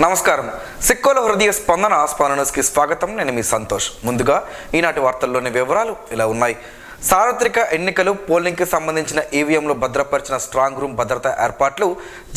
నమస్కారం. సిక్కోల హృదయ స్పందనకి స్వాగతం. నేను మీ సంతోష్. ముందుగా ఈనాటి వార్తల్లోని వివరాలు ఇలా ఉన్నాయి. సార్వత్రిక ఎన్నికలు పోలింగ్కి సంబంధించిన ఈవీఎంలు భద్రపరిచిన స్ట్రాంగ్ రూమ్ భద్రతా ఏర్పాట్లు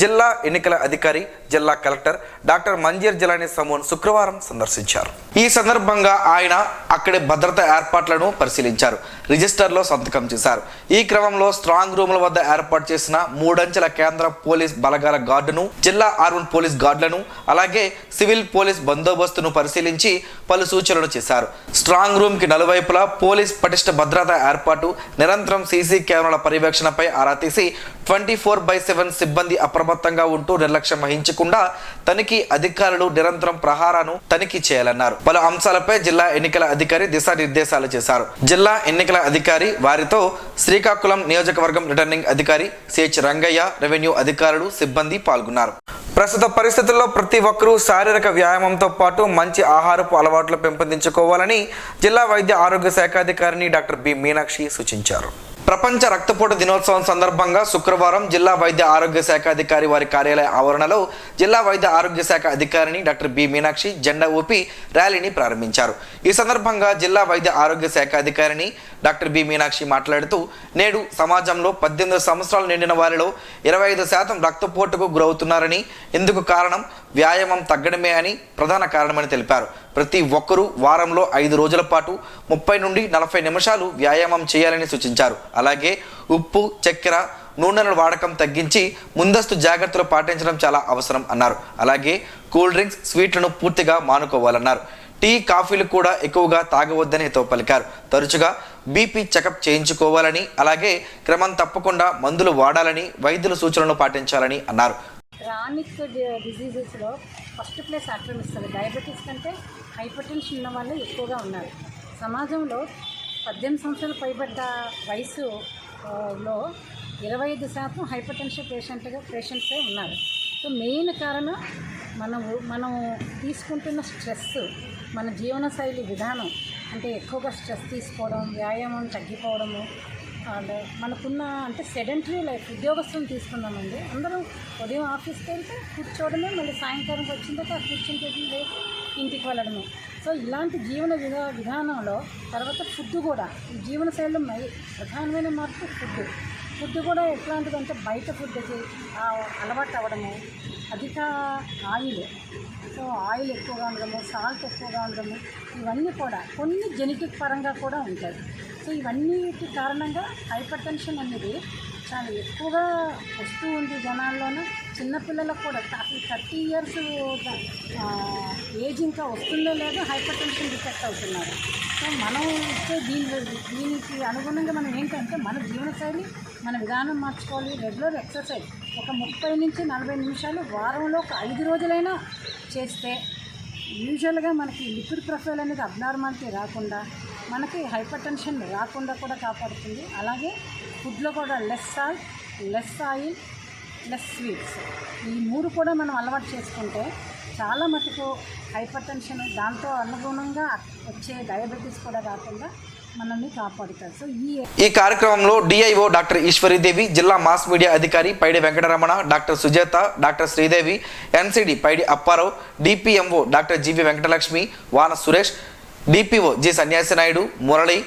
జిల్లా ఎన్నికల అధికారి జిల్లా కలెక్టర్ డాక్టర్ మంజీర్ జిలానీ సమూన్ శుక్రవారం సందర్శించారు. ఈ సందర్భంగా ఆయన అక్కడి భద్రతా ఏర్పాట్లను పరిశీలించారు, రిజిస్టర్లో సంతకం చేశారు. ఈ క్రమంలో స్ట్రాంగ్ రూముల వద్ద ఏర్పాటు చేసిన 3 అంచెల కేంద్ర పోలీస్ బలగాల గార్డును, జిల్లా అర్బన్ పోలీస్ గార్డులను, అలాగే సివిల్ పోలీస్ బందోబస్తును పరిశీలించి పలు సూచనలు చేశారు. స్ట్రాంగ్ రూమ్ కి నలువైపులా పోలీస్ పటిష్ట భద్రతా ఏర్పాటు, నిరంతరం సీసీ కెమెరాల పర్యవేక్షణపై ఆరా తీసి 24/7 సిబ్బంది అప్రమత్తంగా ఉంటూ నిర్లక్ష్యం వహించకుండా తనిఖీ అధికారులు నిరంతరం ప్రహారాను తనిఖీ చేయాలన్నారు. పలు అంశాలపై జిల్లా ఎన్నికల అధికారి దిశానిర్దేశాలు చేశారు. జిల్లా ఎన్నికల అధికారి వారితో శ్రీకాకుళం నియోజకవర్గం రిటర్నింగ్ అధికారి సిహెచ్ రంగయ్య, రెవెన్యూ అధికారులు, సిబ్బంది పాల్గొన్నారు. ప్రస్తుత పరిస్థితుల్లో ప్రతి ఒక్కరూ శారీరక వ్యాయామంతో పాటు మంచి ఆహారపు అలవాట్లు పెంపొందించుకోవాలని జిల్లా వైద్య ఆరోగ్య శాఖ అధికారిని డాక్టర్ బి మీనాక్షి సూచించారు. ప్రపంచ రక్తపోటు దినోత్సవం సందర్భంగా శుక్రవారం జిల్లా వైద్య ఆరోగ్య శాఖ అధికారి వారి కార్యాలయ ఆవరణలో జిల్లా వైద్య ఆరోగ్య శాఖ అధికారిని డాక్టర్ బి మీనాక్షి జెండా ఊపి ర్యాలీని ప్రారంభించారు. ఈ సందర్భంగా జిల్లా వైద్య ఆరోగ్య శాఖ అధికారిని డాక్టర్ బి మీనాక్షి మాట్లాడుతూ, నేడు సమాజంలో 18 సంవత్సరాలు నిండిన వారిలో 25% రక్తపోటుకు గురవుతున్నారని, ఇందుకు కారణం వ్యాయామం తగ్గడమే అని ప్రధాన కారణమని తెలిపారు. ప్రతి ఒక్కరూ వారంలో 5 రోజుల పాటు 30 నుండి 40 నిమిషాలు వ్యాయామం చేయాలని సూచించారు. అలాగే ఉప్పు, చక్కెర, నూనెల వాడకం తగ్గించి ముందస్తు జాగ్రత్తలు పాటించడం చాలా అవసరం అన్నారు. అలాగే కూల్ డ్రింక్స్, స్వీట్లను పూర్తిగా మానుకోవాలన్నారు. టీ, కాఫీలు కూడా ఎక్కువగా తాగవద్దని హితవు పలికారు. తరచుగా బీపీ చెకప్ చేయించుకోవాలని, అలాగే క్రమం తప్పకుండా మందులు వాడాలని, వైద్యుల సూచనలను పాటించాలని అన్నారు. క్రానిక్ డిజీజెస్లో ఫస్ట్ ప్లేస్ ఆక్రమిస్తుంది. డయాబెటీస్ కంటే హైపర్ టెన్షన్ ఉన్న వాళ్ళు ఎక్కువగా ఉన్నారు. సమాజంలో 18 సంవత్సరాలు పైబడ్డ వయసులో 25% హైపర్ టెన్షన్ పేషెంట్సే ఉన్నారు. సో మెయిన్ కారణం మనం తీసుకుంటున్న స్ట్రెస్, మన జీవనశైలి విధానం, అంటే ఎక్కువగా స్ట్రెస్ తీసుకోవడం, వ్యాయామం తగ్గిపోవడము, మనకున్న అంటే సెడెంటరీ లైఫ్. ఉద్యోగస్తులు తీసుకున్నామండి, అందరం ఉదయం ఆఫీస్కి వెళ్తే కూర్చోవడమే, మళ్ళీ సాయంకాలం వచ్చిన తర్వాత కూర్చుని ఇంటికి వెళ్ళడమే. సో ఇలాంటి జీవన విధానంలో తర్వాత ఫుడ్ కూడా, జీవనశైలిలో ప్రధానమైన మార్పు ఫుడ్ కూడా ఎట్లాంటిదంటే బయట ఫుడ్కి అలవాటు అవ్వడము, అధిక ఆయిల్, సో ఆయిల్ ఎక్కువగా ఉండడము, సాల్ట్ ఎక్కువగా ఉండడము, ఇవన్నీ కూడా కొన్ని జెనెటిక్ పరంగా కూడా ఉంటాయి. సో ఇవన్నిటి కారణంగా హైపర్ టెన్షన్ అనేది చాలా ఎక్కువగా వస్తూ ఉంది జనాల్లోనూ. చిన్నపిల్లలకు కూడా అసలు 30 years ఏజ్ ఇంకా వస్తుందో లేదో హైపర్ టెన్షన్ డిటెక్ట్ అవుతున్నారు. సో మనం ఇచ్చే దీనికి అనుగుణంగా మనం ఏంటంటే మన జీవనశైలి, మన విధానం మార్చుకోవాలి. రెగ్యులర్ ఎక్సర్సైజ్ ఒక 30 నుంచి 40 నిమిషాలు వారంలో ఒక 5 రోజులైనా చేస్తే యూజువల్గా మనకి లిపిడ్ ప్రొఫైల్ అనేది అబ్నార్మాలిటీ రాకుండా, మనకి హైపర్ టెన్షన్ రాకుండా కూడా కాపాడుతుంది. అలాగే ఫుడ్లో కూడా less salt, less oil, less sweets, ఈ 3 కూడా మనం అలవాటు చేసుకుంటే చాలా మటుకు హైపర్ టెన్షన్, దాంతో అనుగుణంగా వచ్చే డయాబెటీస్ కూడా రాకుండా మనల్ని కాపాడుతారు. సో ఈ కార్యక్రమంలో డిఐఓ డాక్టర్ ఈశ్వరీదేవి, జిల్లా మాస్ మీడియా అధికారి Paidi Venkataramana, doctor Sujatha, doctor Sridevi, NCD Paidi Apparao, DPMO doctor G V Venkatalakshmi, Vana Suresh, DPO G సన్యాసి నాయుడు, మురళి,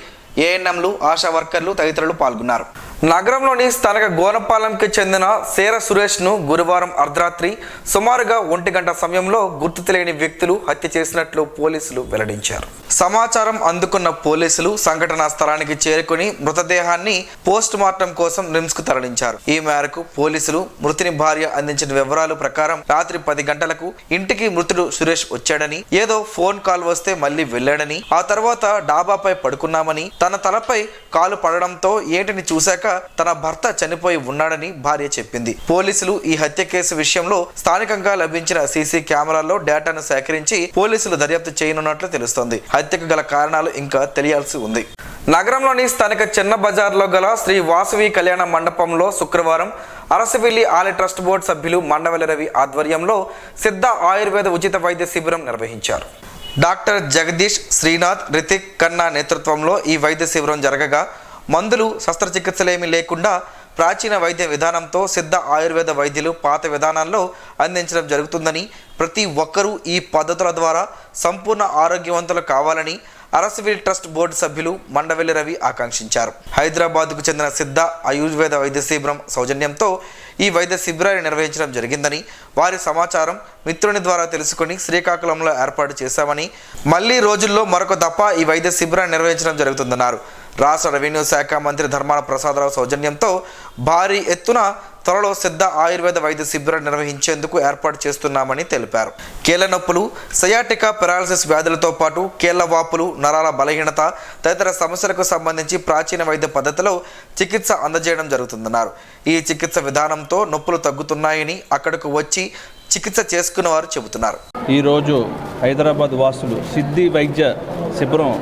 ఏఎన్ఎంలు, ఆశా వర్కర్లు తదితరులు పాల్గొన్నారు. నగరంలోని స్థానిక గోనపాలెంకి చెందిన సేర సురేష్ను గురువారం అర్ధరాత్రి సుమారుగా 1 గంట సమయంలో గుర్తు తెలియని వ్యక్తులు హత్య చేసినట్లు పోలీసులు వెల్లడించారు. సమాచారం అందుకున్న పోలీసులు సంఘటనా స్థలానికి చేరుకుని మృతదేహాన్ని పోస్ట్ మార్టం కోసం నిమ్స్కు తరలించారు. ఈ మేరకు పోలీసులు మృతుని భార్య అందించిన వివరాల ప్రకారం రాత్రి 10 గంటలకు ఇంటికి మృతుడు సురేష్ వచ్చాడని, ఏదో ఫోన్ కాల్ వస్తే మళ్లీ వెళ్లాడని, ఆ తర్వాత డాబాపై పడుకున్నామని, తన తలపై కాలు పడడంతో ఏంటిని చూశాక తన భర్త చనిపోయి ఉన్నాడని భార్య చెప్పింది. పోలీసులు ఈ హత్య కేసు విషయంలో స్థానికంగా లభించిన సీసీ కెమెరాల్లో డేటాను సేకరించి పోలీసులు దర్యాప్తు చేయనున్నట్లు తెలుస్తోంది. హత్యకు గల కారణాలు ఇంకా తెలియాల్సి ఉంది. నగరంలోని స్థానిక చిన్న బజార్లో గల శ్రీ వాసవి కళ్యాణ మండపంలో శుక్రవారం అరసవెల్లి ఆలయ ట్రస్ట్ బోర్డు సభ్యులు మండవెల్లి రవి ఆధ్వర్యంలో సిద్ధ ఆయుర్వేద ఉచిత వైద్య శిబిరం నిర్వహించారు. డాక్టర్ జగదీష్, శ్రీనాథ్, రితిక్, కన్నా నేతృత్వంలో ఈ వైద్య శిబిరం జరగగా మందులు, శస్త్రచికిత్సలేమీ లేకుండా ప్రాచీన వైద్య విధానంతో సిద్ధ ఆయుర్వేద వైద్యులు పాత విధానాల్లో అందించడం జరుగుతుందని, ప్రతి ఒక్కరూ ఈ పద్ధతుల ద్వారా సంపూర్ణ ఆరోగ్యవంతులు కావాలని అరసవీల్ ట్రస్ట్ బోర్డు సభ్యులు మండవెల్లి రవి ఆకాంక్షించారు. హైదరాబాద్కు చెందిన సిద్ధ ఆయుర్వేద వైద్య శిబిరం సౌజన్యంతో ఈ వైద్య శిబిరాన్ని నిర్వహించడం జరిగిందని, వారి సమాచారం మిత్రుని ద్వారా తెలుసుకుని శ్రీకాకుళంలో ఏర్పాటు చేశామని, మళ్లీ రోజుల్లో మరొక దఫా ఈ వైద్య శిబిరాన్ని నిర్వహించడం జరుగుతుందన్నారు. రాష్ట్ర రెవెన్యూ శాఖ మంత్రి ధర్మాన ప్రసాదరావు సౌజన్యంతో భారీ ఎత్తున త్వరలో సిద్ధ ఆయుర్వేద వైద్య శిబిరం నిర్వహించేందుకు ఏర్పాటు చేస్తున్నామని తెలిపారు. కీళ్ల నొప్పులు, సయాటికా, పెరాలసిస్ వ్యాధులతో పాటు కీళ్ల వాపులు, నరాల బలహీనత తదితర సమస్యలకు సంబంధించి ప్రాచీన వైద్య పద్ధతిలో చికిత్స అందజేయడం జరుగుతుందన్నారు. ఈ చికిత్స విధానంతో నొప్పులు తగ్గుతున్నాయని అక్కడకు వచ్చి చికిత్స చేసుకున్న వారు చెబుతున్నారు. ఈరోజు హైదరాబాద్ వాసులు సిద్ధి వైద్య శిబిరం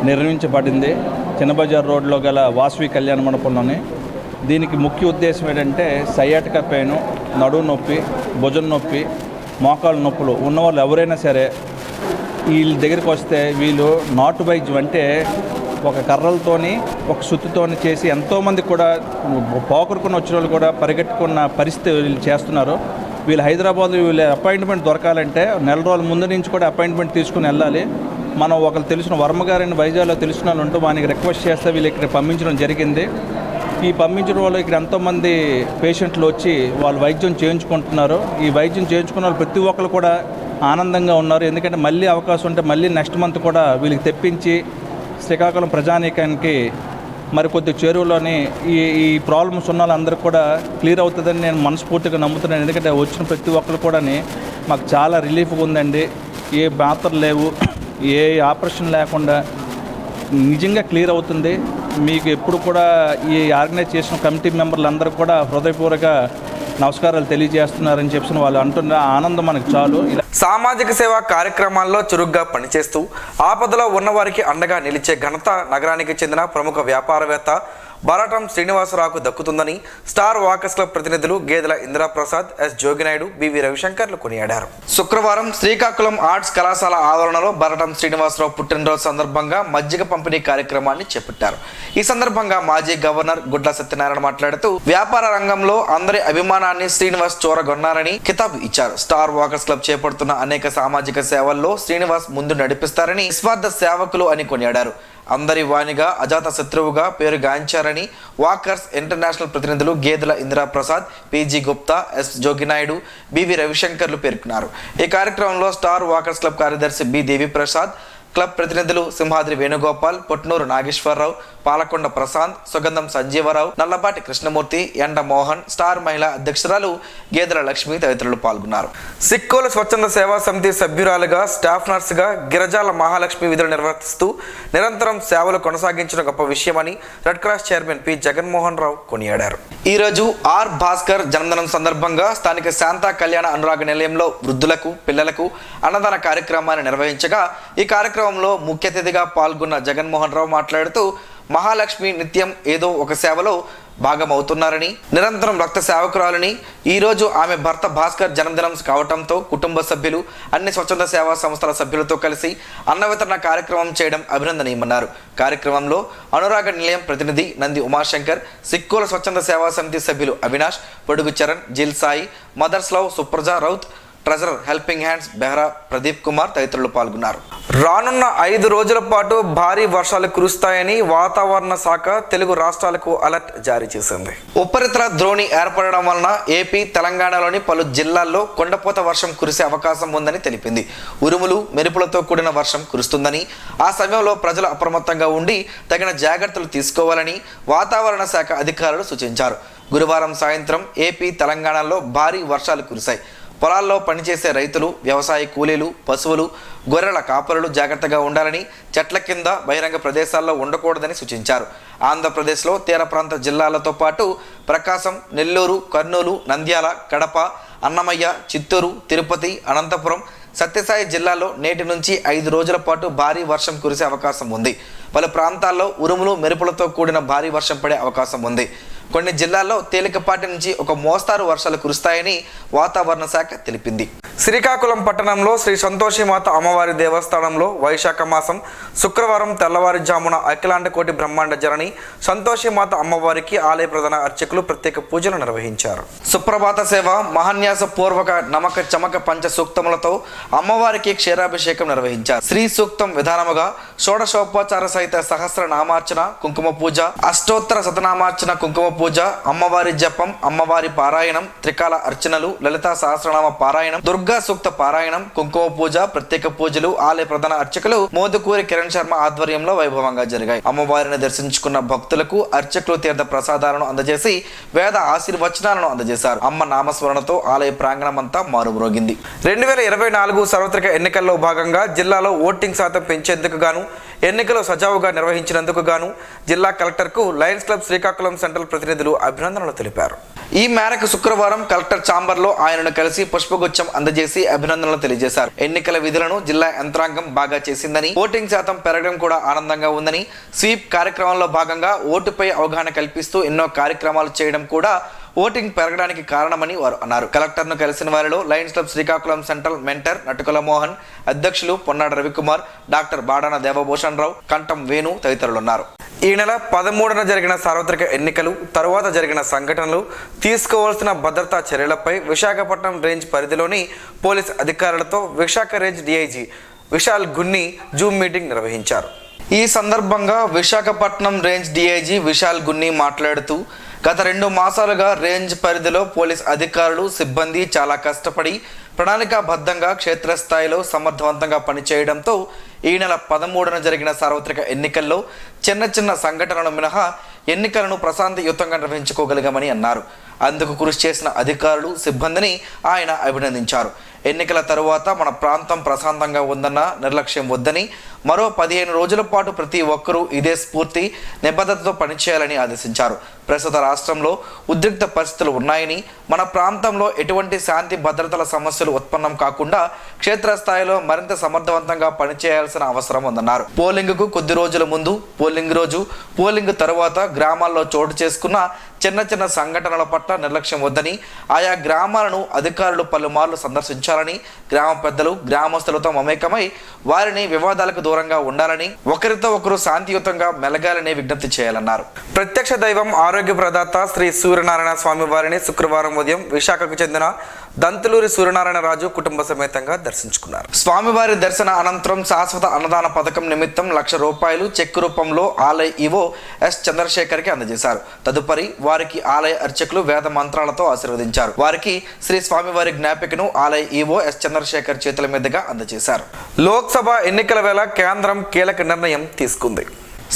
నిర్వహించబడింది చిన్నబజార్ రోడ్లో గల వాసవి కళ్యాణ మండపంలోనే. దీనికి ముఖ్య ఉద్దేశం ఏంటంటే సయాటికా పెయిన్, నడుము నొప్పి, భుజం నొప్పి, మోకాలు నొప్పులు ఉన్నవాళ్ళు ఎవరైనా సరే వీళ్ళ దగ్గరికి వస్తే వీళ్ళు నాటు వైద్యం అంటే ఒక కర్రలతోని ఒక సుత్తితోని చేసి ఎంతోమంది కూడా పోకరుకుని వచ్చిన వాళ్ళు కూడా పరిగెట్టుకున్న పరిస్థితి వీళ్ళు చేస్తున్నారు. వీళ్ళు హైదరాబాద్లో వీళ్ళ అపాయింట్మెంట్ దొరకాలంటే నెల రోజుల ముందు నుంచి కూడా అపాయింట్మెంట్ తీసుకుని వెళ్ళాలి. మనం ఒకరు తెలిసిన వర్మ గారిని వైజాగ్లో తెలిసిన వాళ్ళు ఉంటూ వానికి రిక్వెస్ట్ చేస్తే వీళ్ళు ఇక్కడ పంపించడం జరిగింది. ఈ పంపించడం వల్ల ఇక్కడ ఎంతోమంది పేషెంట్లు వచ్చి వాళ్ళు వైద్యం చేయించుకుంటున్నారు. ఈ వైద్యం చేయించుకున్న వాళ్ళు ప్రతి ఒక్కరు కూడా ఆనందంగా ఉన్నారు. ఎందుకంటే మళ్ళీ అవకాశం ఉంటే మళ్ళీ నెక్స్ట్ మంత్ కూడా వీళ్ళకి తెప్పించి శ్రీకాకుళం ప్రజానీకానికి మరికొద్ది చేరువలోని ఈ ప్రాబ్లమ్స్ ఉన్న వాళ్ళందరికీ కూడా క్లియర్ అవుతుందని నేను మనస్ఫూర్తిగా నమ్ముతున్నాను. ఎందుకంటే వచ్చిన ప్రతి ఒక్కరు కూడా మాకు చాలా రిలీఫ్గా ఉందండి. ఏ మాత్రలు లేవు, ఏ ఆపరేషన్ లేకుండా నిజంగా క్లియర్ అవుతుంది. మీకు ఎప్పుడు కూడా ఈ ఆర్గనైజ్ చేసిన కమిటీ మెంబర్లందరూ కూడా హృదయపూర్వక నమస్కారాలు తెలియజేస్తున్నారని చెప్పిన వాళ్ళు అంటున్న ఆనందం మనకు చాలు. సామాజిక సేవా కార్యక్రమాల్లో చురుగ్గా పనిచేస్తూ ఆపదలో ఉన్నవారికి అండగా నిలిచే ఘనత నగరానికి చెందిన ప్రముఖ వ్యాపారవేత్త బరాటం శ్రీనివాసరావుకు దక్కుతుందని స్టార్ వాకర్స్ క్లబ్ ప్రతినిధులు గేదెల ఇందిరాప్రసాద్, ఎస్ జోగినాయుడు, బివి రవిశంకర్లు కొనియాడారు. శుక్రవారం శ్రీకాకుళం ఆర్ట్స్ కళాశాల ఆవరణలో బరాటం శ్రీనివాసరావు పుట్టినరోజు సందర్భంగా మజ్జిగ పంపిణీ కార్యక్రమాన్ని చేపట్టారు. ఈ సందర్భంగా మాజీ గవర్నర్ గుడ్ల సత్యనారాయణ మాట్లాడుతూ వ్యాపార రంగంలో అందరి అభిమానాన్ని శ్రీనివాస్ చూరగొన్నారని కితాబు ఇచ్చారు. స్టార్ వాకర్స్ క్లబ్ చేపడుతున్న అనేక సామాజిక సేవల్లో శ్రీనివాస్ ముందు నడిపిస్తారని, నిస్వార్థ సేవకులు అని కొనియాడారు. అందరి వాణిగా అజాత శత్రువుగా పేరు గాంచారని వాకర్స్ ఇంటర్నేషనల్ ప్రతినిధులు Gedela Indiraprasad, P G Gupta, S Joginaidu, B V రవిశంకర్లు పేర్కొన్నారు. ఈ కార్యక్రమంలో స్టార్ వాకర్స్ క్లబ్ కార్యదర్శి బి దేవిప్రసాద్, క్లబ్ ప్రతినిధులు సింహాద్రి వేణుగోపాల్, పొట్నూరు నాగేశ్వరరావు, పాలకొండ ప్రశాంత్, సుగంధం సంజీవరావు, నల్లపాటి కృష్ణమూర్తి, ఎండ మోహన్, స్టార్ మహిళా అధ్యక్షురాలు గేదెల లక్ష్మి తదితరులు పాల్గొన్నారు. సిక్కోలు స్వచ్ఛంద సేవా సమితి సభ్యురాలుగా, స్టాఫ్ నర్సుగా గిరజాల మహాలక్ష్మి విధులు నిర్వర్తిస్తూ నిరంతరం సేవలు కొనసాగించిన గొప్ప విషయమని red cross chairman P Jaganmohan Rao కొనియాడారు. ఈరోజు ఆర్ భాస్కర్ జన్మదినం సందర్భంగా స్థానిక శాంతా కళ్యాణ అనురాగ నిలయంలో వృద్ధులకు, పిల్లలకు అన్నదాన కార్యక్రమాన్ని నిర్వహించగా ఈ కార్యక్రమంలో ముఖ్య అతిథిగా పాల్గొన్న జగన్మోహన్ రావు మాట్లాడుతూ మహాలక్ష్మి నిత్యం ఏదో ఒక సేవలో భాగమవుతున్నారని, నిరంతరం రక్త సేవకురాలని, ఈరోజు ఆమె భర్త భాస్కర్ జన్మదినం కావడంతో కుటుంబ సభ్యులు, అన్ని స్వచ్ఛంద సేవా సంస్థల సభ్యులతో కలిసి అన్న వితరణ కార్యక్రమం చేయడం అభినందనీయమన్నారు. కార్యక్రమంలో అనురాగ నిలయం ప్రతినిధి నంది ఉమాశంకర్, సిక్కోల స్వచ్ఛంద సేవా సమితి సభ్యులు Avinash, Podugu Charan, Jil Sai, mothers love Supraja Raut, treasurer helping hands Behra Pradeep Kumar తదితరులు పాల్గొన్నారు. రానున్న 5 రోజుల పాటు భారీ వర్షాలు కురుస్తాయని వాతావరణ శాఖ తెలుగు రాష్ట్రాలకు అలర్ట్ జారీ చేసింది. ఉపరితల ద్రోణి ఏర్పడడం వలన ఏపీ, తెలంగాణలోని పలు జిల్లాల్లో కొండపోత వర్షం కురిసే అవకాశం ఉందని తెలిపింది. ఉరుములు, మెరుపులతో కూడిన వర్షం కురుస్తుందని, ఆ సమయంలో ప్రజలు అప్రమత్తంగా ఉండి తగిన జాగ్రత్తలు తీసుకోవాలని వాతావరణ శాఖ అధికారులు సూచించారు. గురువారం సాయంత్రం ఏపీ, తెలంగాణలో భారీ వర్షాలు కురిశాయి. పొలాల్లో పనిచేసే రైతులు, వ్యవసాయ కూలీలు, పశువులు, గొర్రెల కాపరులు జాగ్రత్తగా ఉండాలని, చెట్ల కింద బహిరంగ ప్రదేశాల్లో ఉండకూడదని సూచించారు. ఆంధ్రప్రదేశ్లో తీర ప్రాంత జిల్లాలతో పాటు ప్రకాశం, నెల్లూరు, కర్నూలు, నంద్యాల, కడప, అన్నమయ్య, చిత్తూరు, తిరుపతి, అనంతపురం, సత్యసాయి జిల్లాలో నేటి నుంచి 5 రోజుల పాటు భారీ వర్షం కురిసే అవకాశం ఉంది. పలు ప్రాంతాల్లో ఉరుములు, మెరుపులతో కూడిన భారీ వర్షం పడే అవకాశం ఉంది. కొన్ని జిల్లాల్లో తేలికపాటి నుంచి ఒక మోస్తారు వర్షాలు కురుస్తాయని వాతావరణ శాఖ తెలిపింది. శ్రీకాకుళం పట్టణంలో శ్రీ సంతోషిమాత అమ్మవారి దేవస్థానంలో వైశాఖ మాసం శుక్రవారం తెల్లవారుజామున అఖిలాండ కోటి బ్రహ్మాండ జనని సంతోషిమాత అమ్మవారికి ఆలయ ప్రధాన అర్చకులు ప్రత్యేక పూజలు నిర్వహించారు. సుప్రభాత సేవ, మహాన్యాస పూర్వక నమక చమక పంచ సూక్తములతో అమ్మవారికి క్షీరాభిషేకం నిర్వహించారు. శ్రీ సూక్తం విధానముగా షోడశోపచార సహిత సహస్ర నామార్చన, కుంకుమ పూజ, అష్టోత్తర శతనామార్చన, కుంకుమ పూజ, అమ్మవారి జపం, అమ్మవారి పారాయణం, త్రికాల అర్చనలు, లలితా సహస్రనామ పారాయణం, దుర్గా సూక్త పారాయణం, కుంకుమ పూజ, ప్రత్యేక పూజలు ఆలయ ప్రధాన అర్చకులు మోదుకూరి కిరణ్ శర్మ ఆధ్వర్యంలో వైభవంగా జరిగాయి. అమ్మవారిని దర్శించుకున్న భక్తులకు అర్చకులు తీర్థ ప్రసాదాలను అందజేసి వేద ఆశీర్వచనాలను అందజేశారు. అమ్మ నామస్మరణతో ఆలయ ప్రాంగణం అంతా మారుమ్రోగింది. 2024 సార్వత్రిక ఎన్నికల్లో భాగంగా జిల్లాలో ఓటింగ్ శాతం పెంచేందుకు గాను ఎన్నికలు సజావుగా నిర్వహించినందుకు గాను జిల్లా కలెక్టర్కు లయన్స్ క్లబ్ శ్రీకాకుళం సెంట్రల్ ప్రతినిధులు అభినందనలు తెలిపారు. ఈ మేరకు శుక్రవారం కలెక్టర్ ఛాంబర్లో ఆయనను కలిసి పుష్పగుచ్చం అందజేసి అభినందనలు తెలియజేశారు. ఎన్నికల విధులను జిల్లా యంత్రాంగం బాగా చేసిందని, ఓటింగ్ శాతం పెరగడం కూడా ఆనందంగా ఉందని, స్వీప్ కార్యక్రమంలో భాగంగా ఓటుపై అవగాహన కల్పిస్తూ ఎన్నో కార్యక్రమాలు చేయడం కూడా ఓటింగ్ పెరగడానికి కారణమని వారు అన్నారు. కలెక్టర్ను కలిసిన వారిలో Lions club Srikakulam central mentor Natukula Mohan, అధ్యక్షులు పొన్నాడ రవికుమార్, డాక్టర్ బాడాన దేవభూషణ్ రావు, కంఠం వేణు తదితరులున్నారు. ఈ నెల 13న జరిగిన సార్వత్రిక ఎన్నికలు తరువాత జరిగిన సంఘటనలు, తీసుకోవాల్సిన భద్రతా చర్యలపై విశాఖపట్నం రేంజ్ పరిధిలోని పోలీస్ అధికారులతో Visakha range DIG Vishal Gunni Zoom meeting నిర్వహించారు. ఈ సందర్భంగా విశాఖపట్నం రేంజ్ డీఐజీ విశాల్ గున్ని మాట్లాడుతూ, గత 2 మాసాలుగా రేంజ్ పరిధిలో పోలీస్ అధికారులు, సిబ్బంది చాలా కష్టపడి ప్రణాళికాబద్ధంగా క్షేత్రస్థాయిలో సమర్థవంతంగా పనిచేయడంతో ఈ నెల 13న జరిగిన సార్వత్రిక ఎన్నికల్లో చిన్న సంఘటనలు మినహా ఎన్నికలను ప్రశాంతయుతంగా నిర్వహించుకోగలిగామని అన్నారు. అందుకు కృషి చేసిన అధికారులు, సిబ్బందిని ఆయన అభినందించారు. ఎన్నికల తరువాత మన ప్రాంతం ప్రశాంతంగా ఉందన్న నిర్లక్ష్యం వద్దని, మరో 15 రోజుల పాటు ప్రతి ఒక్కరూ ఇదే స్ఫూర్తి, నిబద్ధతతో పనిచేయాలని ఆదేశించారు. ప్రస్తుత రాష్ట్రంలో ఉద్రిక్త పరిస్థితులు ఉన్నాయని, మన ప్రాంతంలో ఎటువంటి శాంతి భద్రతల సమస్యలు ఉత్పన్నం కాకుండా క్షేత్రస్థాయిలో మరింత సమర్థవంతంగా పనిచేయాల్సిన అవసరం ఉందన్నారు. పోలింగ్కు కొద్ది రోజుల ముందు, పోలింగ్ రోజు, పోలింగ్ తరువాత గ్రామాల్లో చోటు చేసుకున్న చిన్న సంఘటనల పట్ల నిర్లక్ష్యం వద్దని, ఆయా గ్రామాలను అధికారులు పలుమార్లు సందర్శించాలని, గ్రామ పెద్దలు గ్రామస్తులతో మమేకమై వారిని వివాదాలకు దూరంగా ఉండాలని, ఒకరితో ఒకరు శాంతియుతంగా మెలగాలని విజ్ఞప్తి చేయాలన్నారు. ప్రత్యక్ష దైవం ఆరోగ్య ప్రదాత శ్రీ సూర్యనారాయణ స్వామి వారిని శుక్రవారం ఉదయం విశాఖకు చెందిన దంతులూరి సూర్యనారాయణ రాజు కుటుంబ సమేతంగా దర్శించుకున్నారు. స్వామివారి దర్శన అనంతరం శాశ్వత అన్నదాన పథకం నిమిత్తం ₹1,00,000 చెక్కు రూపంలో ఆలయ ఈవో ఎస్ చంద్రశేఖర్కి అందజేశారు. తదుపరి వారికి ఆలయ అర్చకులు వేద మంత్రాలతో ఆశీర్వదించారు. వారికి శ్రీ స్వామివారి జ్ఞాపికను ఆలయ ఈవో ఎస్ చంద్రశేఖర్ చేతుల మీదుగా అందజేశారు. లోక్సభ ఎన్నికల వేళ కేంద్రం కీలక నిర్ణయం తీసుకుంది.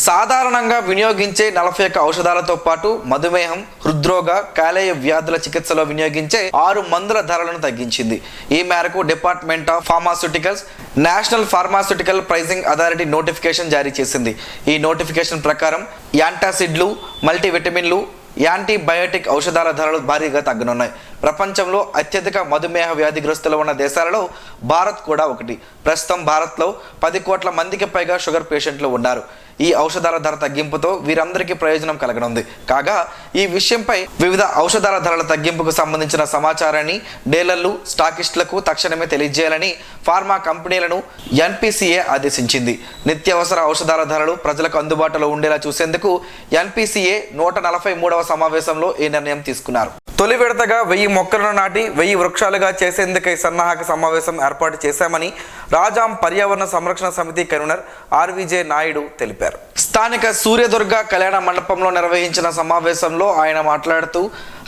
సాధారణంగా వినియోగించే 41 ఔషధాలతో పాటు మధుమేహం, హృద్రోగ, కాలేయ వ్యాధుల చికిత్సలో వినియోగించే 6 మందుల ధరలను తగ్గించింది. ఈ మేరకు department of pharmaceuticals national pharmaceutical pricing authority notification జారీ చేసింది. ఈ నోటిఫికేషన్ ప్రకారం యాంటాసిడ్లు, మల్టీవిటమిన్లు, యాంటీబయోటిక్ ఔషధాల ధరలు భారీగా తగ్గనున్నాయి. ప్రపంచంలో అత్యధిక మధుమేహ వ్యాధిగ్రస్తులు ఉన్న దేశాలలో భారత్ కూడా ఒకటి. ప్రస్తుతం భారత్లో 10 కోట్ల మందికి పైగా షుగర్ పేషెంట్లు ఉన్నారు. ఈ ఔషధాల ధర తగ్గింపుతో వీరందరికీ ప్రయోజనం కలగనుంది. కాగా ఈ విషయంపై వివిధ ఔషధాల ధరల తగ్గింపుకు సంబంధించిన సమాచారాన్ని డీలర్లు, స్టాకిస్టులకు తక్షణమే తెలియజేయాలని ఫార్మా కంపెనీలను ఎన్పిసిఏ ఆదేశించింది. నిత్యావసర ఔషధాల ధరలు ప్రజలకు అందుబాటులో ఉండేలా చూసేందుకు ఎన్పిసిఏ 143వ సమావేశంలో ఈ నిర్ణయం తీసుకున్నారు. తొలి విడతగా 1000 మొక్కలను నాటి 1000 వృక్షాలుగా చేసేందుకై సన్నాహక సమావేశం ఏర్పాటు చేశామని రాజాం పర్యావరణ సంరక్షణ సమితి కన్వీనర్ ఆర్విజే నాయుడు తెలిపారు. స్థానిక సూర్యదుర్గ కళ్యాణ మండపంలో నిర్వహించిన సమావేశంలో ఆయన మాట్లాడుతూ,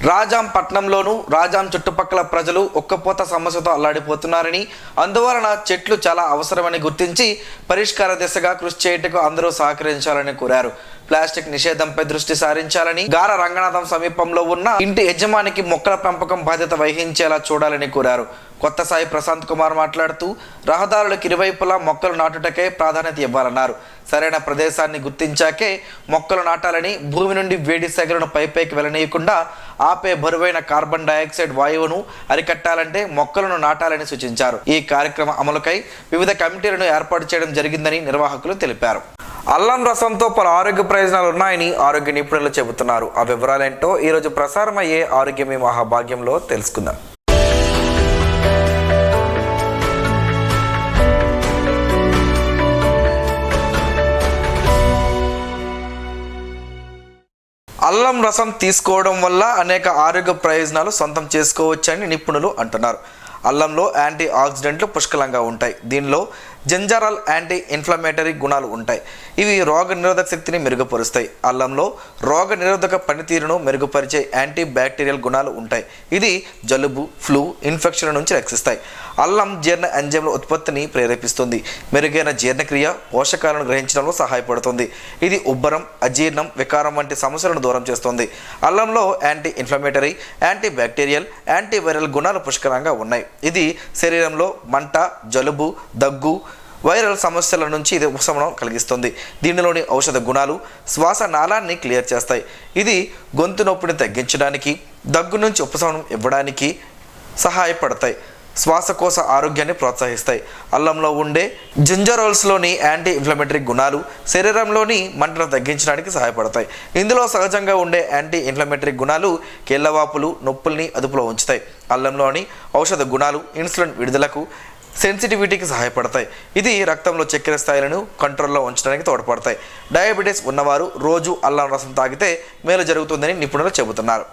రాజాం పట్టణంలోనూ రాజాం చుట్టుపక్కల ప్రజలు ఉక్కపోత సమస్యతో అల్లాడిపోతున్నారని, అందువలన చెట్లు చాలా అవసరమని గుర్తించి పరిష్కార దిశగా కృషి చేయటకు అందరూ సహకరించాలని కోరారు. ప్లాస్టిక్ నిషేధంపై దృష్టి సారించాలని, గార రంగనాథం సమీపంలో ఉన్న ఇంటి యజమానికి మొక్కల పెంపకం బాధ్యత వహించేలా చూడాలని కోరారు. కొత్త సాయి ప్రశాంత్ కుమార్ మాట్లాడుతూ, రహదారులకు ఇరువైపులా మొక్కలు నాటుటకే ప్రాధాన్యత ఇవ్వాలన్నారు. సరైన ప్రదేశాన్ని గుర్తించాకే మొక్కలు నాటాలని, భూమి నుండి వేడి సెగలను పైపైకి వెళ్ళనీయకుండా ఆపే బరువైన కార్బన్ డయాక్సైడ్ వాయువును అరికట్టాలంటే మొక్కలను నాటాలని సూచించారు. ఈ కార్యక్రమ అమలుకై వివిధ కమిటీలను ఏర్పాటు చేయడం జరిగిందని నిర్వాహకులు తెలిపారు. అల్లం రసంతో పలు ఆరోగ్య ప్రయోజనాలు ఉన్నాయని ఆరోగ్య నిపుణులు చెబుతున్నారు. ఆ వివరాలేంటో ఈరోజు ప్రసారమయ్యే ఆరోగ్యమే మహాభాగ్యంలో తెలుసుకుందాం. అల్లం రసం తీసుకోవడం వల్ల అనేక ఆరోగ్య ప్రయోజనాలు సొంతం చేసుకోవచ్చని నిపుణులు అంటున్నారు. అల్లంలో యాంటీ ఆక్సిడెంట్లు పుష్కలంగా ఉంటాయి. దీనిలో జంజారల్ యాంటీ ఇన్ఫ్లమేటరీ గుణాలు ఉంటాయి. ఇవి రోగ నిరోధక శక్తిని మెరుగుపరుస్తాయి. అల్లంలో రోగ నిరోధక పనితీరును మెరుగుపరిచే యాంటీ బ్యాక్టీరియల్ గుణాలు ఉంటాయి. ఇది జలుబు, ఫ్లూ, ఇన్ఫెక్షన్ నుంచి రక్షిస్తాయి. అల్లం జీర్ణ ఎంజైమ్ల ఉత్పత్తిని ప్రేరేపిస్తుంది. మెరుగైన జీర్ణక్రియ, పోషకాలను గ్రహించడంలో సహాయపడుతుంది. ఇది ఉబ్బరం, అజీర్ణం, వికారం వంటి సమస్యలను దూరం చేస్తుంది. అల్లంలో anti inflammatory, anti bacterial, anti viral గుణాలు పుష్కలంగా ఉన్నాయి. ఇది శరీరంలో మంట, జలుబు, దగ్గు, వైరల్ సమస్యల నుంచి ఇది ఉపశమనం కలిగిస్తుంది. దీనిలోని ఔషధ గుణాలు శ్వాస నాళాన్ని క్లియర్ చేస్తాయి. ఇది గొంతు నొప్పిని తగ్గించడానికి, దగ్గు నుంచి ఉపశమనం ఇవ్వడానికి సహాయపడతాయి. శ్వాసకోశ ఆరోగ్యాన్ని ప్రోత్సహిస్తాయి. అల్లంలో ఉండే జింజరోల్స్లోని యాంటీ ఇన్ఫ్లమేటరీ గుణాలు శరీరంలోని మంటను తగ్గించడానికి సహాయపడతాయి. ఇందులో సహజంగా ఉండే యాంటీ ఇన్ఫ్లమేటరీ గుణాలు కీళ్ళవాపులు, నొప్పుల్ని అదుపులో ఉంచుతాయి. అల్లంలోని ఔషధ గుణాలు ఇన్సులిన్ విడుదలకు, సెన్సిటివిటీకి సహాయపడతాయి. ఇది రక్తంలో చక్కెర స్థాయిలను కంట్రోల్లో ఉంచడానికి తోడ్పడతాయి. డయాబెటీస్ ఉన్నవారు రోజు అల్లం రసం తాగితే మేలు జరుగుతుందని నిపుణులు చెబుతున్నారు.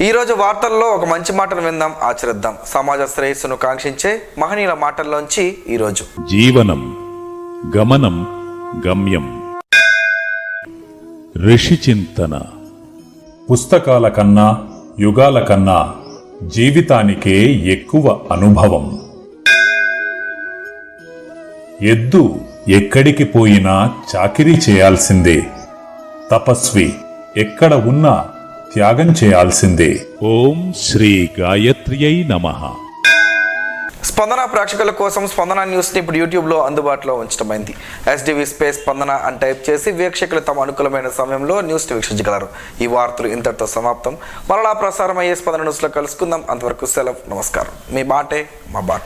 ఈరోజు వార్తల్లో ఒక మంచి మాటను విందాం, ఆచరిద్దాం. సమాజ శ్రేయస్సును కాంక్షించే మహనీయుల మాటల్లోంచి ఈరోజు. జీవనం గమనం గమ్యం. ఋషి చింతన. పుస్తకాల కన్నా, యుగాల కన్నా జీవితానికే ఎక్కువ అనుభవం. ఎద్దు ఎక్కడికి పోయినా చాకిరీ చేయాల్సిందే. తపస్వి ఎక్కడ ఉన్నా త్యాగం చేయాల్సిందే. ఓం శ్రీ గాయత్ర్యై నమః. స్పందన ప్రేక్షకుల కోసం స్పందన న్యూస్ని ఇప్పుడు యూట్యూబ్లో అందుబాటులో ఉంచడమైంది. SDV స్పేస్ స్పందన అని టైప్ చేసి వీక్షకులు తమ అనుకూలమైన సమయంలో న్యూస్ని వీక్షించగలరు. ఈ వార్తలు ఇంతటితో సమాప్తం. మరలా ప్రసారం అయ్యే స్పందన న్యూస్లో కలుసుకుందాం. అంతవరకు సెలవు. నమస్కారం. మీ బాటే మా బాట.